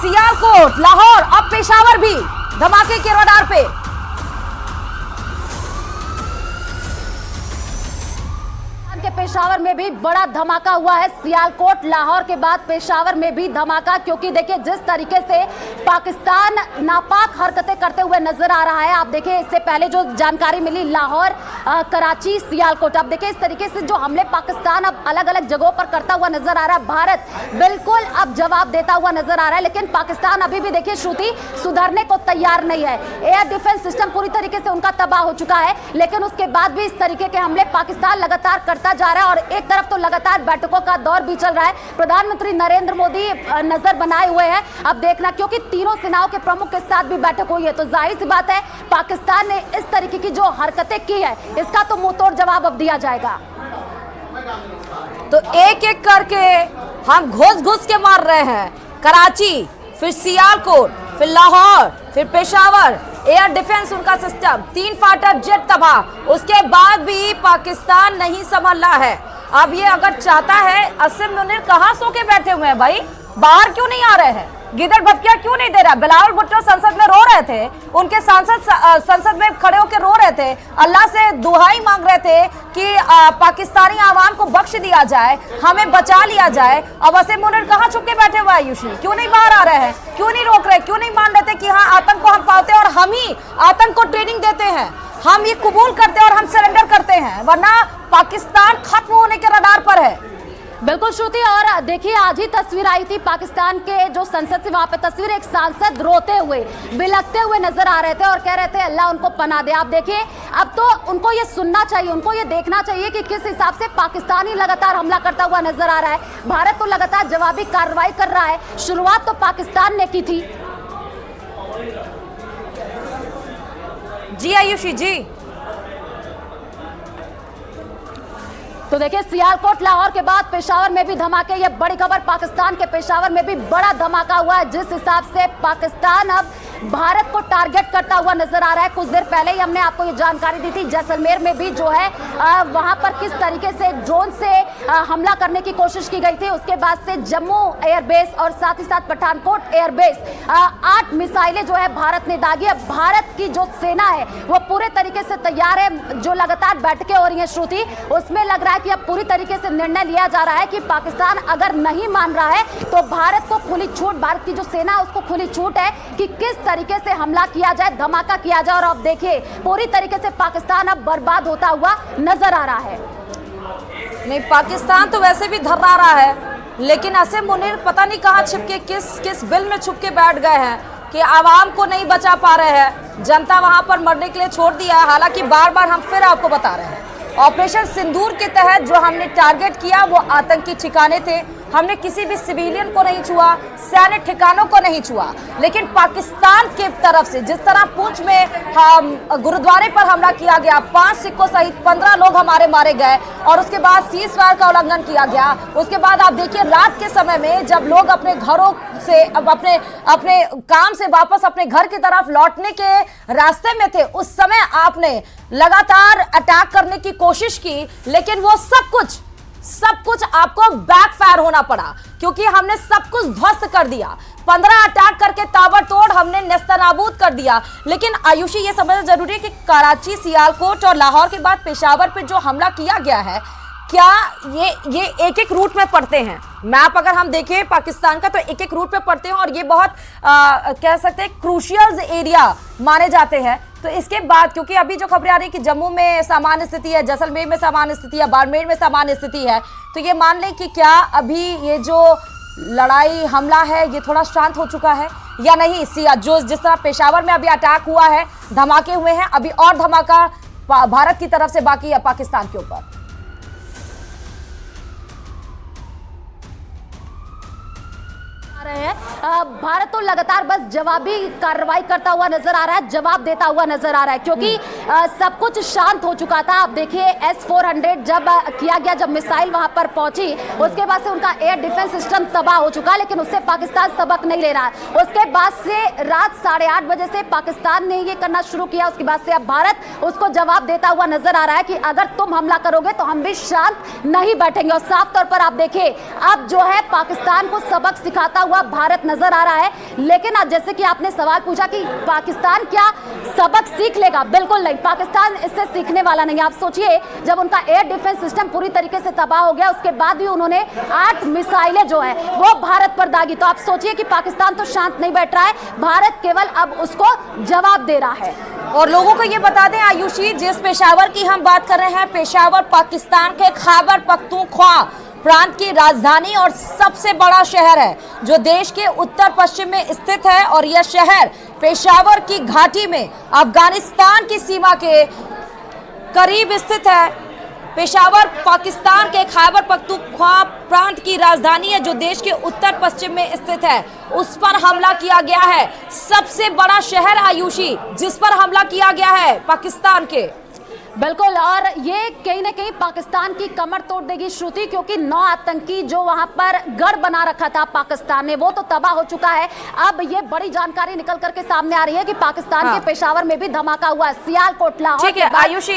सियालकोट, लाहौर, अब पेशावर भी धमाके के रडार पे। के पेशावर में भी बड़ा धमाका हुआ है। सियालकोट, लाहौर के बाद पेशावर में भी धमाका, क्योंकि देखिए जिस तरीके से पाकिस्तान नापाक हरकतें करते हुए नजर आ रहा है। आप देखिए इससे पहले जो जानकारी मिली लाहौर, कराची, सियालकोट, अब देखिए इस तरीके से जो हमले पाकिस्तान अब अलग अलग जगहों पर करता हुआ नजर आ रहा है। भारत बिल्कुल अब जवाब देता हुआ नजर आ रहा है, लेकिन पाकिस्तान अभी भी देखिए श्रुति सुधरने को तैयार नहीं है। एयर डिफेंस सिस्टम पूरी तरीके से उनका तबाह हो चुका है, लेकिन उसके बाद भी इस तरीके के हमले पाकिस्तान लगातार करता जा रहा है। और एक तरफ तो लगातार बैठकों का दौर भी चल रहा है, प्रधानमंत्री नरेंद्र मोदी नजर बनाए हुए हैं। अब देखना, क्योंकि तीनों सेनाओं के प्रमुख के साथ भी बैठक हुई है, तो जाहिर सी बात है पाकिस्तान ने इस तरीके की जो हरकतें की है इसका तो मुंहतोड़ जवाब अब दिया जाएगा। तो एक एक करके हम घुस के मार रहे हैं। कराची, फिर सियालकोट, फिर लाहौर, फिर पेशावर, एयर डिफेंस उनका सिस्टम, 3 फाइटर जेट तबाह। उसके बाद भी पाकिस्तान नहीं संभल रहा है। अब ये अगर चाहता है, असीम मुनीर कहाँ सो के बैठे हुए हैं भाई, बाहर क्यों नहीं आ रहे हैं, गिदड़ भटकिया क्यों नहीं दे रहा? बिलावल भुट्टो संसद में रो रहे थे, उनके सांसद संसद में खड़े होकर रो रहे थे, अल्लाह से दुहाई मांग रहे थे कि पाकिस्तानी आवाम को बख्श दिया जाए, हमें बचा लिया जाए। अब असीम मुनीर कहाँ छुप के बैठे हुए आयुषी, क्यों नहीं बाहर आ रहे हैं, क्यों नहीं रोक रहे, क्यों नहीं मान रहे थे कि हाँ आतंक को हम पाते हैं और हम ही आतंक को ट्रेनिंग देते हैं, हम ये कबूल करते हैं और हम सरेंडर करते हैं, वरना पाकिस्तान खत्म होने के रडार पर है। बिल्कुल श्रुति, और देखिए आज ही तस्वीर आई थी पाकिस्तान के जो संसद से, वहां पे तस्वीर एक सांसद रोते हुए, बिलखते हुए नजर आ रहे थे और कह रहे थे अल्लाह उनको पनाह दे। आप देखिए अब तो उनको ये सुनना चाहिए, उनको ये देखना चाहिए कि किस हिसाब से पाकिस्तान ही लगातार हमला करता हुआ नजर आ रहा है। भारत तो लगातार जवाबी कार्रवाई कर रहा है, शुरुआत तो पाकिस्तान ने की थी। जी आयुषी जी, तो देखिए सियालकोट, लाहौर के बाद पेशावर में भी धमाके। ये बड़ी खबर, पाकिस्तान के पेशावर में भी बड़ा धमाका हुआ है। जिस हिसाब से पाकिस्तान अब भारत को टारगेट करता हुआ नजर आ रहा है। कुछ देर पहले ही हमने आपको ये जानकारी दी थी, जैसलमेर में भी जो है वहां पर किस तरीके से ड्रोन से हमला करने की कोशिश की गई थी। उसके बाद से जम्मू एयरबेस और साथ ही साथ पठानकोट एयरबेस 8 मिसाइलें जो है भारत ने दागी। अब भारत की जो सेना है वो पूरे तरीके से तैयार है। जो लगातार बैठकें हो रही है श्रुति, उसमें लग रहा है कि अब पूरी तरीके से निर्णय लिया जा रहा है कि पाकिस्तान अगर नहीं मान रहा है तो भारत को खुली छूट, भारत की जो सेना है उसको खुली छूट है कि किस तरीके से हमला किया जाए, धमाका किया जाए। और अब देखिए पूरी तरीके से पाकिस्तान अब बर्बाद होता हुआ नजर आ रहा है। नहीं, पाकिस्तान तो वैसे भी धर्रा रहा है, लेकिन असीम मुनीर पता नहीं कहाँ छिपके किस बिल में छुप के बैठ गए हैं कि आवाम को नहीं बचा पा रहे हैं। जनता वहां पर मरने के लिए छोड़ दिया है। हालांकि बार बार हम फिर आपको बता रहे हैं, ऑपरेशन सिंदूर के तहत जो हमने टारगेट किया वो आतंकी ठिकाने थे। हमने किसी भी सिविलियन को नहीं छुआ, सैन्य ठिकानों को नहीं छुआ। लेकिन पाकिस्तान की तरफ से जिस तरह पूंछ में गुरुद्वारे पर हमला किया गया, 5 सिखों सहित 15 लोग हमारे मारे गए, और उसके बाद सीज़फायर का उल्लंघन किया गया। उसके बाद आप देखिए रात के समय में जब लोग अपने घरों से अपने काम से वापस अपने घर की तरफ लौटने के रास्ते में थे, उस समय आपने लगातार अटैक करने की कोशिश की, लेकिन वो सब कुछ आपको बैकफायर होना पड़ा, क्योंकि हमने सब कुछ ध्वस्त कर दिया। 15 अटैक करके ताबड़तोड़ हमने नेस्तनाबूद कर दिया। लेकिन आयुषी ये समझना जरूरी है कि कराची, सियालकोट और लाहौर के बाद पेशावर पे जो हमला किया गया है, क्या ये एक एक रूट में पड़ते हैं? मैप अगर हम देखें पाकिस्तान का तो एक एक रूट पे पड़ते हैं, और ये बहुत कह सकते हैं क्रूशियल एरिया माने जाते हैं। तो इसके बाद क्योंकि अभी जो खबरें आ रही है कि जम्मू में सामान्य स्थिति है, जैसलमेर में सामान्य स्थिति है, बाड़मेर में सामान्य स्थिति है, तो ये मान लें कि क्या अभी ये जो लड़ाई हमला है ये थोड़ा शांत हो चुका है या नहीं? जो जिस तरह पेशावर में अभी अटैक हुआ है, धमाके हुए हैं, अभी और धमाका भारत की तरफ से बाकी है पाकिस्तान के ऊपर। रहे हैं भारत तो लगातार बस जवाबी कार्रवाई करता हुआ नजर आ रहा है, जवाब देता हुआ नजर आ रहा है, क्योंकि सब कुछ शांत हो चुका था। आप देखिए S-400 जब किया गया, जब मिसाइल वहां पर पहुंची, उसके बाद से उनका एयर डिफेंस सिस्टम तबाह हो चुका, लेकिन उससे पाकिस्तान सबक नहीं ले रहा है। उसके बाद से रात 8:30 बजे से पाकिस्तान ने ये करना शुरू किया। उसके बाद से अब भारत उसको जवाब देता हुआ नजर आ रहा है कि अगर तुम हमला करोगे तो हम भी शांत नहीं बैठेंगे। और साफ तौर पर आप देखिए अब जो है पाकिस्तान को सबक सिखाता हुआ हुआ भारत नजर आ रहा है। लेकिन आज जैसे कि आपने सवाल पूछा कि पाकिस्तान क्या सबक सीख लेगा, बिल्कुल नहीं, पाकिस्तान इससे सीखने वाला नहीं। आप सोचिए, जब उनका एयर डिफेंस सिस्टम पूरी तरीके से तबाह हो गया, उसके बाद भी उन्होंने 8 मिसाइलें जो है वो भारत पर दागी। तो आप सोचिए कि पाकिस्तान तो शांत नहीं बैठ रहा है, भारत केवल अब उसको जवाब दे रहा है। और लोगों को ये बता दें आयुषी, जिस पेशावर की हम बात कर रहे हैं, पेशावर पाकिस्तान के खैबर पख्तूनख्वा प्रांत की राजधानी और सबसे बड़ा शहर है जो देश के उत्तर पश्चिम में स्थित है। और यह शहर पेशावर की घाटी में अफगानिस्तान की सीमा के करीब स्थित है। पेशावर पाकिस्तान के खैबर पख्तूनख्वा प्रांत की राजधानी है जो देश के उत्तर पश्चिम में स्थित है। उस पर हमला किया गया है, सबसे बड़ा शहर आयुषी जिस पर हमला किया गया है पाकिस्तान के। बिल्कुल, और ये कहीं ना कहीं पाकिस्तान की कमर तोड़ देगी श्रुति, क्योंकि 9 आतंकी जो वहां पर गढ़ बना रखा था पाकिस्तान ने, वो तो तबाह हो चुका है। अब ये बड़ी जानकारी निकल करके सामने आ रही है कि पाकिस्तान के पेशावर में भी धमाका हुआ है। सियालकोट, लाहौर ठीक है आयुषी।